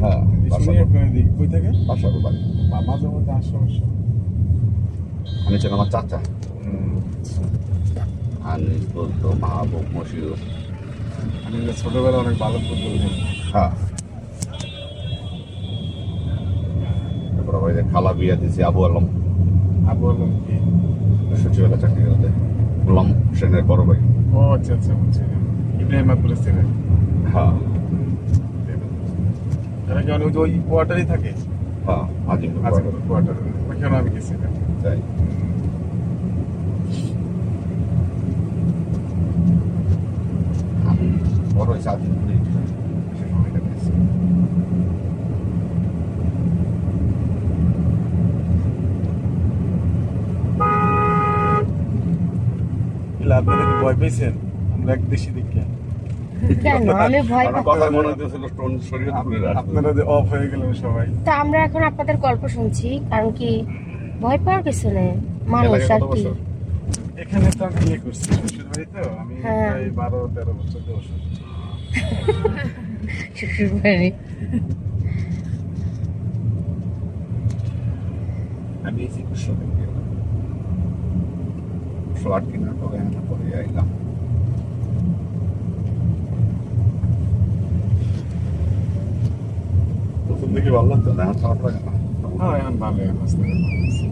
হ্যাঁ, কই থেকে বাসার বাড়ি। মাঝে মধ্যে আর সমস্যা আমি ছিলাম আমার চাচা, আর নিজ বলতো মাহবুব মশিউর। আমি ছোটবেলা অনেক ভালো ফুটবল খেলি। হ্যাঁ, তারপর ওই যে খালা বিয়া দিয়েছি আবু আলম, আবু আলম কি? সচিবালয় চাকরি করতে। গোলাম সেনের বড় ভাই। ও আচ্ছা আচ্ছা, বুঝছি। ইব্রাহিমপুরের ছিলেন। হ্যাঁ এরা কি অনেক ওই কোয়ার্টারই থাকে? হ্যাঁ, আজিমপুর আজিমপুর কোয়ার্টার, ওইখানে আমি গেছিলাম। তাই। আমি বড় হয়েছে আজিমপুরে, সে সময়টা গেছি। আপনারা কি ভয় পেয়েছেন আমরা এক দেশি দেখে? কেন আমি ভয় আমার পাচ্ছি? কথা মনে হতেছিল স্টোন শরীয়তপুরের আসবে। আপনারা যে অফ হয়ে গেলেন সবাই। তা আমরা এখন আপনাদের গল্প শুনছি, কারণ কি ভয় পাওয়ার কিছু নেই, মানুষ এলাকায় আর কত কি। বছর? এখানে তো আমি বিয়ে করছি শ্বশুর বাড়ি, তো আমি হ্যাঁ। প্রায় 12-13 বছর বয়স। শ্বশুর বাড়ি। আমি এই চিকিৎসা থেকে গেলাম, ফ্ল্যাট কেনার পরে পরে আইলাম। প্রথম দিকে ভালো লাগতো না, এখন খারাপ লাগে না। হ্যাঁ, এখন ভালো, এখন আস্তে আস্তে ভালো আছে।